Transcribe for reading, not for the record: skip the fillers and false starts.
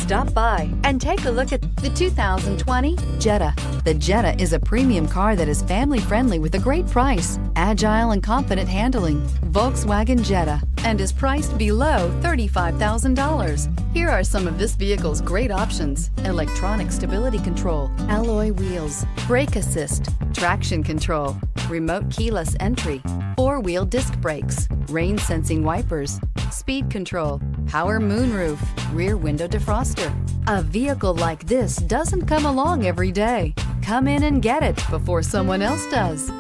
Stop by and take a look at the 2020 Jetta. The Jetta is a premium car that is family-friendly with a great price, agile and confident handling. Volkswagen Jetta, and is priced below $35,000. Here are some of this vehicle's great options: electronic stability control, alloy wheels, brake assist, traction control, remote keyless entry, four-wheel disc brakes, rain-sensing wipers, speed control, power moonroof, rear window defroster. A vehicle like this doesn't come along every day. Come in and get it before someone else does.